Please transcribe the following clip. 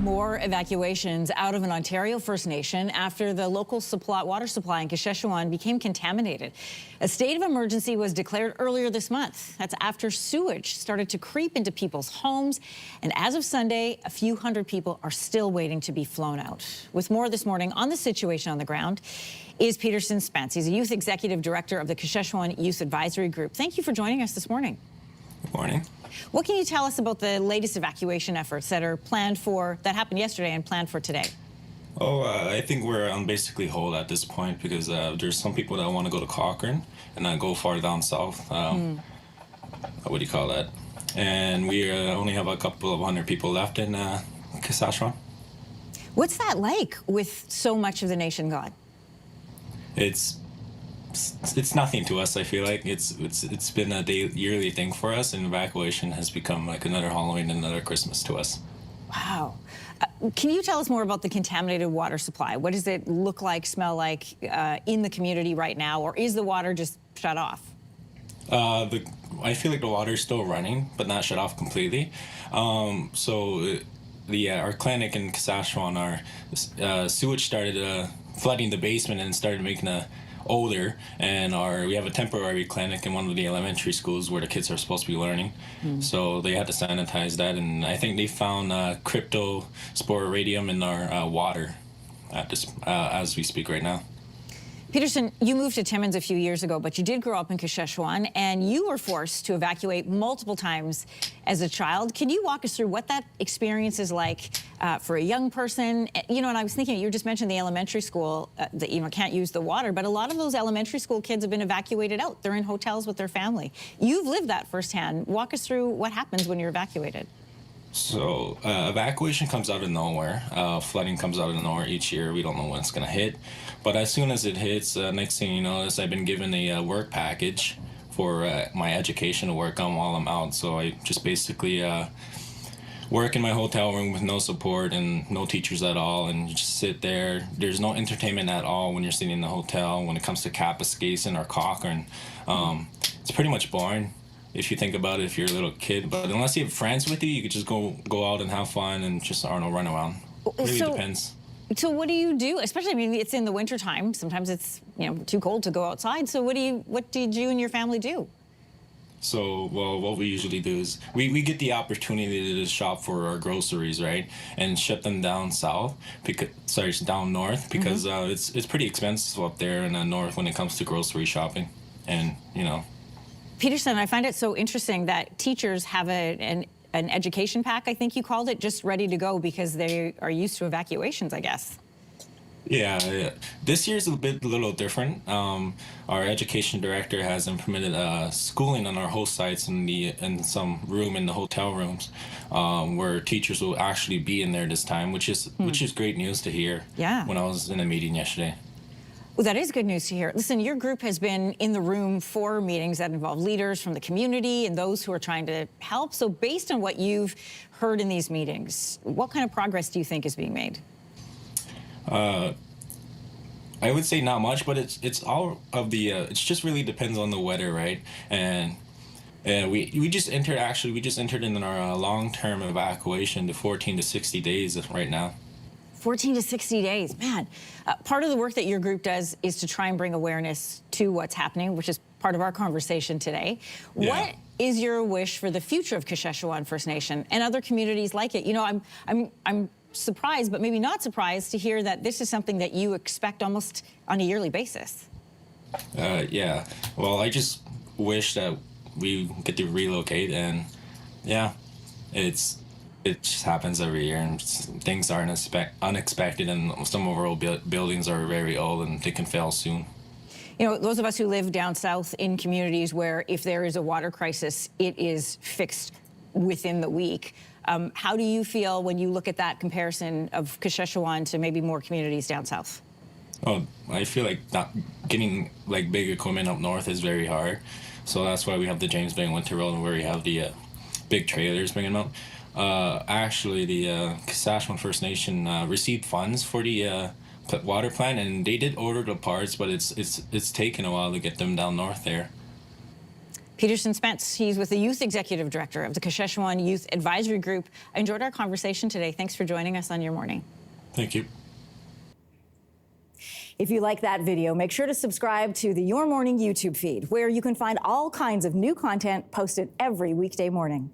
More evacuations out of an Ontario First Nation after the local water supply in Kashechewan became contaminated. A state of emergency was declared earlier this month. That's after sewage started to creep into people's homes. And as of Sunday, a few hundred people are still waiting to be flown out. With more this morning on the situation on the ground is Peterson Spence. He's a youth executive director of the Kashechewan Youth Advisory Group. Thank you for joining us this morning. Good morning. What can you tell us about the latest evacuation efforts that are planned for, that happened yesterday and planned for today? I think we're on basically hold at this point because there's some people that want to go to Cochrane and not go far down south. What do you call that? And we only have a couple of hundred people left in Kashechewan. What's that like with so much of the nation gone? It's nothing to us. I feel like it's been a yearly thing for us, and evacuation has become like another Halloween, another Christmas to us. Wow. Can you tell us more about the contaminated water supply? What does it look like, smell like in the community right now, or is the water just shut off? I feel like the water is still running, but not shut off completely. Our clinic in Kashechewan, our sewage started flooding the basement and started making a odor, and we have a temporary clinic in one of the elementary schools where the kids are supposed to be learning. So they had to sanitize that, and I think they found cryptosporidium in our water as we speak right now. Peterson, you moved to Timmins a few years ago, but you did grow up in Kashechewan, and you were forced to evacuate multiple times as a child. Can you walk us through what that experience is like for a young person? You know, and I was thinking, you just mentioned the elementary school that, you know, can't use the water, but a lot of those elementary school kids have been evacuated out. They're in hotels with their family. You've lived that firsthand. Walk us through what happens when you're evacuated. So evacuation comes out of nowhere. Flooding comes out of nowhere each year. We don't know when it's going to hit. But as soon as it hits, next thing you know is I've been given a work package for my education to work on while I'm out. So I just basically work in my hotel room with no support and no teachers at all, and you just sit there. There's no entertainment at all when you're sitting in the hotel. When it comes to Kashechewan or Cochrane, it's pretty much boring if you think about it, if you're a little kid. But unless you have friends with you, you could just go out and have fun and just, I don't know, run around. It really depends. So what do you do? Especially, I mean, it's in the winter time. Sometimes it's, you know, too cold to go outside. So what did you and your family do? So, well, what we usually do is we get the opportunity to shop for our groceries, right, and ship them down down north, because it's pretty expensive up there in the north when it comes to grocery shopping, and you know. Peterson, I find it so interesting that teachers have an education pack, I think you called it, just ready to go because they are used to evacuations, I guess. Yeah. This year's a little different. Our education director has implemented schooling on our host sites in some room in the hotel rooms, where teachers will actually be in there this time, which is great news to hear. Yeah. When I was in a meeting yesterday. Well, that is good news to hear. Listen, your group has been in the room for meetings that involve leaders from the community and those who are trying to help. So based on what you've heard in these meetings, what kind of progress do you think is being made? I would say not much, but it's all of the, it just really depends on the weather, right? And we just entered in our long-term evacuation to 14 to 60 days right now. 14 to 60 days, man. Part of the work that your group does is to try and bring awareness to what's happening, which is part of our conversation today. Yeah. What is your wish for the future of Kashechewan First Nation and other communities like it? You know, I'm surprised, but maybe not surprised to hear that this is something that you expect almost on a yearly basis. Yeah. Well, I just wish that we get to relocate, and yeah, it just happens every year, and things are unexpected, and some of our old buildings are very old and they can fail soon. You know, those of us who live down south in communities where if there is a water crisis, it is fixed within the week. How do you feel when you look at that comparison of Kashechewan to maybe more communities down south? Oh, I feel like not getting like big equipment up north is very hard. So that's why we have the James Bay Winter Road, where we have the big trailers bringing them up. Actually, the Kashechewan First Nation received funds for the water plant, and they did order the parts, but it's taken a while to get them down north there. Peterson Spence, he's with the Youth Executive Director of the Kashechewan Youth Advisory Group. I enjoyed our conversation today. Thanks for joining us on Your Morning. Thank you. If you like that video, make sure to subscribe to the Your Morning YouTube feed, where you can find all kinds of new content posted every weekday morning.